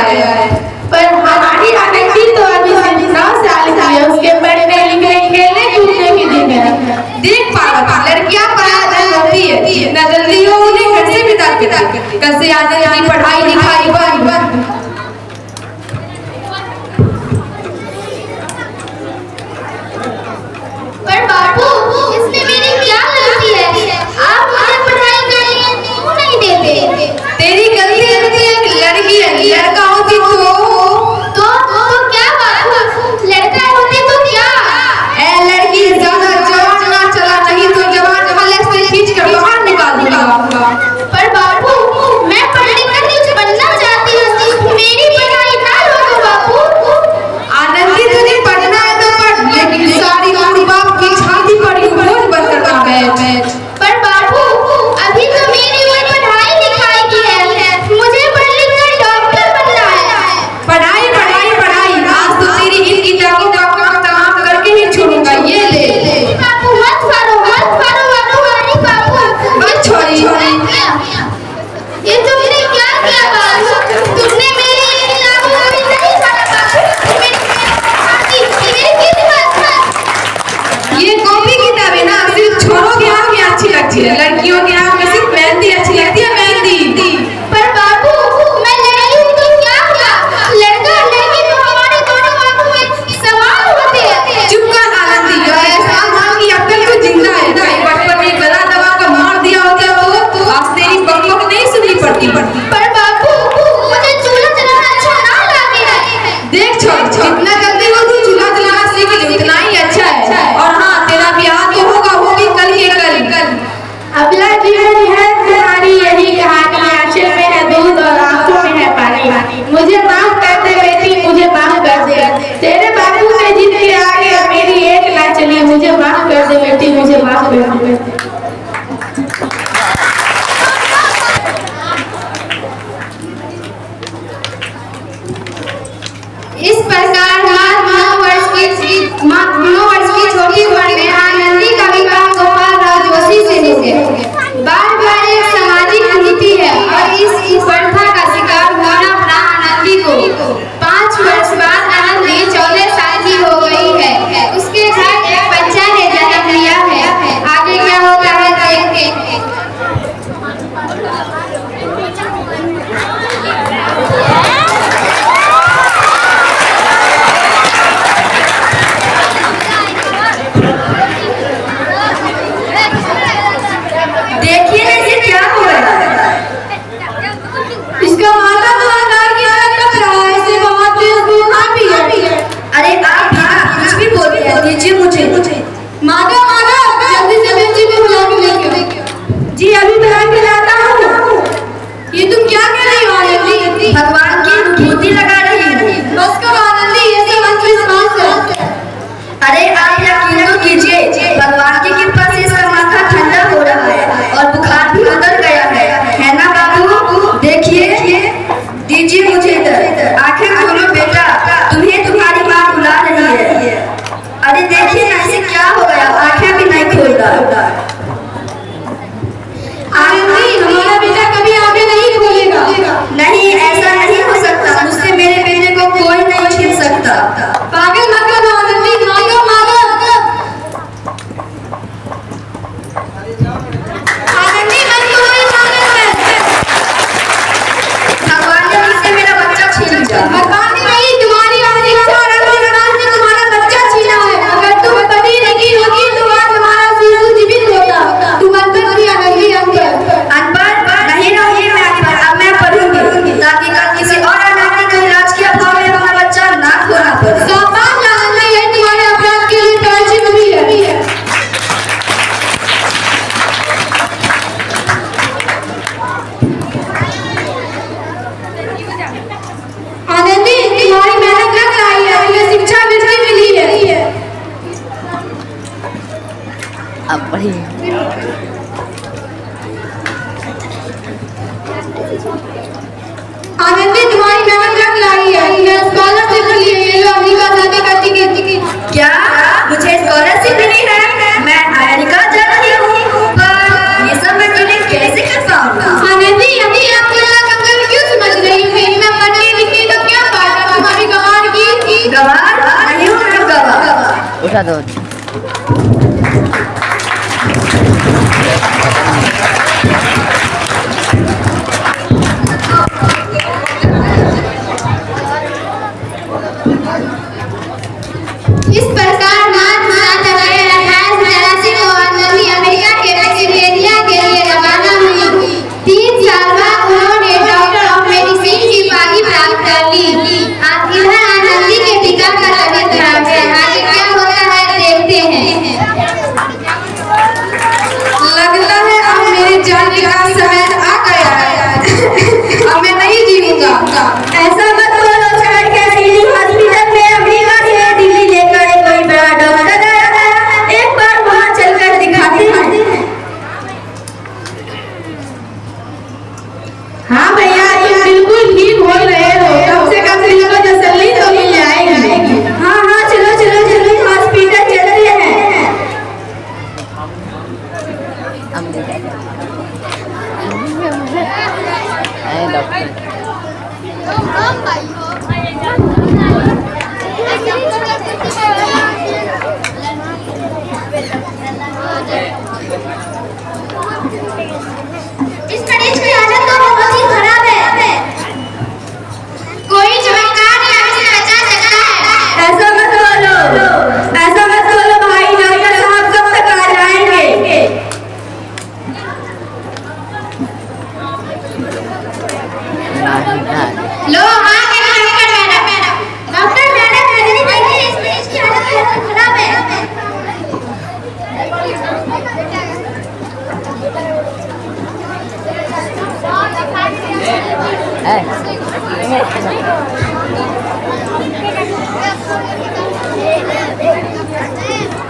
गया है। पर हमारी आनंदी तो अभी सिर्फ 9 साल की है, उसके पढ़ने लिखने खेलने कूदने की दिन है। देख पार्वती, लड़कियां पागल होती है, न जल्दी हो उन्हें घर से बिता के कैसे आने की पढ़ाई लिखाई बंद। पर बापू, इसमें मेरी क्या गलती है? आप मुझे पढ़ाई करने क्यों नहीं देते? तेरी गलती एक लड़की है, लड़का होती तो क्या बापू? लड़का होते तो क्या? ए लड़की ज्यादा जवान ना चला, नहीं तो जवान हल्ले से खींच कर बाहर निकाल दूंगा। पर बापू, मैं पढ़ लिख कर कुछ बनना चाहती हूँ, मेरी पढ़ाई ना रोको बापू। आनंदी, तुझे पढ़ना है तो पढ़, लेकिन सारी उम्र बाप की छाती पर बोझ बनकर ना बैठ। पर बापू, अभी तो मेरी उम्र पढ़ाई लिखाई की है, मुझे पढ़ लिख कर डॉक्टर बनना है। पढ़ाई पढ़ाई पढ़ाई, आज तो तेरी इन किताबों का काम तमाम करके ही छोड़ूंगा। ये ले बापू, मत मारो बापू, मत छोड़ी। ये तुमने क्या किया बापू? तुमने मेरी किताबों को भी नहीं पढ़ा बापू। ये कॉपी किताबें ना सिर्फ छोरों के हाथ में अच्छी लगती है, लड़कियों के हाथ में सिर्फ मेहंदी अच्छी लगती है, मेहंदी। पर बापू, मैं लड़की हूँ तो क्या हुआ? लड़का लड़की तो हमारे दोनों आंखों में समान होते हैं। चुप कर आनंदी, जो एहसास नाम की अक्ल तो जिंदा है। बचपन में गला दबा कर मार दिया होता तो आज तेरी बकबक नहीं सुननी पड़ती। पर बापू, मुझे चूल्हा जलाना अच्छा ना लगे। देख छोड़, जितना जल्दी हो तू चूल्हा जलाना सीख ले उतना ही अच्छा है। और हाँ, तेरा ब्याह तो होगा, वो भी कल के कल। अगला जीवन है तुम्हारी यही कहानी, आंचल में है दूध और आंखों में है पानी। मुझे माफ कर दे बेटी, मुझे माफ कर दे। तेरे बापू से जीत के आगे मेरी एक ना चली, मुझे माफ कर दे बेटी, मुझे माफ कर दे। इस प्रकार 9 वर्ष की छोटी उम्र में आनंदी का विवाह गोपाल राव जोशी से हो गया। बाल एक सामाजिक कुरीति है और इस प्रथा का शिकार होना पड़ा आनंदी को। 5 वर्ष बाद आनंदी 14 साल की हो गई है। उसके घर एक बच्चा ने जन्म लिया है। आगे क्या होता है देखते। देखिए ना ये क्या हो रहा है। इसका माता तो अंदर की तरफ तक रहा है, इसे बहुत तेज बुखार भी है। अरे आप कुछ भी बोल रहे हैं, दीजिए मुझे। माता जल्दी से बेटी को बुला के लेके। जी अभी बुला के लाता हूँ। ये तुम क्या कर रही हो आनंदी? भगवान की विभूति लगा रही हूँ। बस करो आनंदी, ये सब अंधविश्वास है। अरे आप यकीन तो कीजिए, भगवान की कृपा से इसका माथा ठंडा हो रहा है और बुखार भी उतर गया है ना बाबू? देखिए, दीजिए मुझे इधर। आखिर खोलो बेटा, तुम्हें तुम्हारी माँ बुला रही है। अरे देखिए ना इसे क्या हो गया, आंखें भी नहीं खोल रहा। आनंदी, हमारा बेटा कभी आंखें नहीं खोलेगा। नहीं, ऐसा नहीं हो सकता, मुझसे मेरे बेटे को कोई नहीं छीन सकता। पागल मत करो आनंदी, मारो। आनंदी मत करो, भगवान ने मुझसे मेरा बच्चा छीन लिया। भगवान ने नहीं, तुम्हारी इच्छा और अभिमान ने तुम्हारा बच्चा छीना है। अगर तुम कभी नहीं होगी तो आज हमारा शिशु जीवित होता। तुम अनपढ़ थी आनंदी, अनपढ़ नहीं रहोगी। मैं अनपढ़, अब मैं पढ़ूंगी ताकि कल किसी और अनाथी के इलाज के अभाव में अपना बच्चा ना खोना पड़े। शाबाश आनंदी, ये तुम्हारे अपराध के लिए प्रायश्चित भी है। आनंदी, तुम्हारी मेहनत लग रही है, तुम्हें शिक्षा भी मिली है। अब पढ़िए। आनंदी, तुम्हारी मेहनत लग रही है, तुम्हें स्कॉलरशिप मिली है। ये लो अमेरिका जाने का टिकट। क्या मुझे स्कॉलरशिप मिली है? मैं अमेरिका जा रही हूँ, पर ये सब मैं तुम्हें कैसे कर पाऊंगा? आनंदी, अभी आप मेरा कंगाल क्यों समझ रही हो? मैं पढ़ने लिखने दिखा दो। इस प्रकार मार्च 7 अप्रैल 1883 को आनंदी अमेरिका के पेंसिल्वेनिया के लिए रवाना हुई। 3 साल बाद उन्होंने डॉक्टर ऑफ मेडिसिन की उपाधि प्राप्त कर ली। इधर आनंदी के पिता का तबीयत खराब है। आगे क्या होता है देखते हैं। लगता है अब मेरे जाने का समय आ गया है। अब मैं नहीं जीऊंगा। ऐसा मत बोलो सर, क्या सिविल हॉस्पिटल में अमेरिका से दिल्ली लेकर कोई बड़ा डॉक्टर आया है। एक बार वहाँ चलकर दिखाते हैं। हाँ भैया, तुम बिल्कुल ठीक बोल रहे हो। कम से कम दिल को तसल्ली तो मिल जाएगी। हाँ हाँ, चलो चलो चलो हॉस्पिटल चलते हैं। हम दिखाएंगे। अरे डॉक्टर इस मरीज की हालत तो बहुत ही खराब है। कोई चमत्कार या इसे बचा सकता है। ऐसा मत बोलो, ऐसा मत बोलो भाई। डॉक्टर साहब कब तक आ जाएंगे? लो आ गए डॉक्टर मैडम जल्दी देखिए, इस मरीज की हालत बहुत खराब है।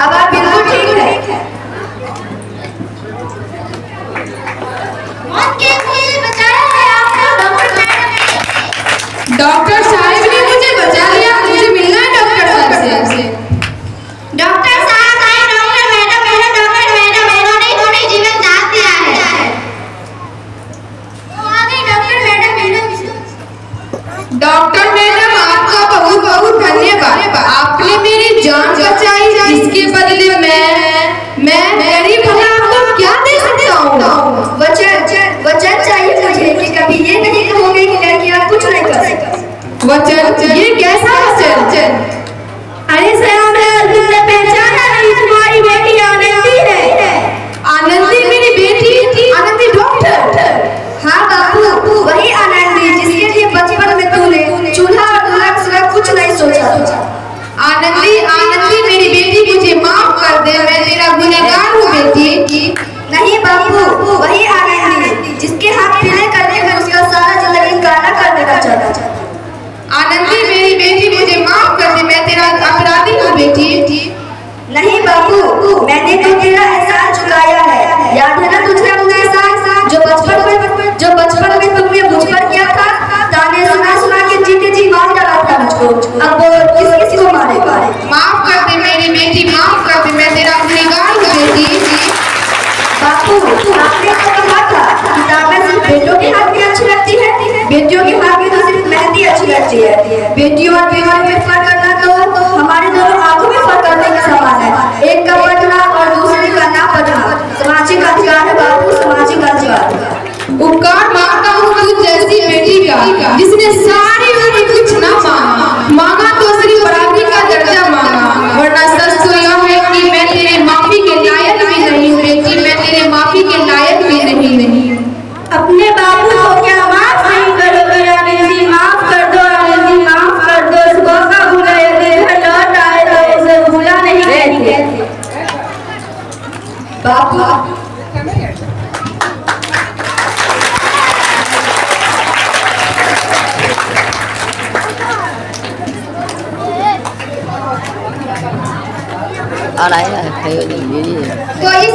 अब आप बिल्कुल ठीक है। मौत के मुंह से बचाया है आपको डॉक्टर मैडम ने। डॉक्टर साहब ने मुझे बचा लिया। मुझे मिलना है डॉक्टर साहब से। डॉक्टर साहब आए। डॉक्टर मैडम मेरा डॉक्टर मैडम इन्होंने जीवन दान दिया है। वो आ गई डॉक्टर मैडम। डॉक्टर मैडम, आपका बहुत बहुत धन्यवाद। आपने मेरी जान बचाई। इसके बदले मैं गरीब भला आपको क्या दे सकता हूँ? वचन चाहिए मुझे कि कभी ये नहीं कहोगे कि लड़कियां कुछ नहीं कर सकती। वचन? ये कैसा वचन? अरे श्यामलाल, तुमने पहचाना नहीं? तुम्हारी बेटी आनंदी है। आनंदी मेरी बेटी? आनंदी डॉक्टर? हाँ बापू, वही आनंदी जिसके लिए बचपन में तूने चूल्हा और दूल्हा के सिवा कुछ नहीं सोचा। आनंदी मेरी बेटी, मुझे माफ कर दे। मैं तेरा गुनहगार हूँ बेटी। नहीं बापू, वही आनंदी जिसके हाथ पीले करने का उसका सारा जिंदगी काला कर देना चाहता। आनंदी मेरी बेटी, मुझे माफ कर दे। मैं तेरा अपराधी हूँ बेटी। नहीं बापू, मैंने तो तेरा एहसान चुकाया है। याद है ना तुझे अपना एहसान जो बचपन में तुमने मुझ पर किया था? ताने सुना के जीते जी मार डाला था मुझको। अब बोल किस को मारेगा? माफ कर दे मेरी बेटी, माफ कर दे। मैं तेरा गुनहगार हूँ बेटी। बापू, आपने तो कहा था किताबें सिर्फ बेटों के हाथ में अच्छी लगती है, बेटियों के हाथ में तो सिर्फ मेहंदी अच्छी लगती है। बेटियों और बेटियों में फर्क करना तो हमारे दोनों आंखों में फर्क करने के समान है। एक का पढ़ना और दूसरे का ना पढ़ना सामाजिक अधिकार है बापू, सामाजिक अधिकार। उपकार मांगता हूँ तुझ जैसी बेटी का, जिसने सारी उम्र कुछ ना मांगा तो सिर्फ बराबरी का दर्जा मांगा। वरना सच तो यह है कि मैं तेरे माफी के लायक भी नहीं हूँ बेटी। मैं तेरे माफी के लायक भी नहीं। अपने बापू को क्या माफ नहीं करोगे? आनंदी माफ कर दो, आनंदी माफ कर दो। सुबह का भूला यदि घर लौट आए तो उसे भूला नहीं कहते। बापू और आएगा तो इस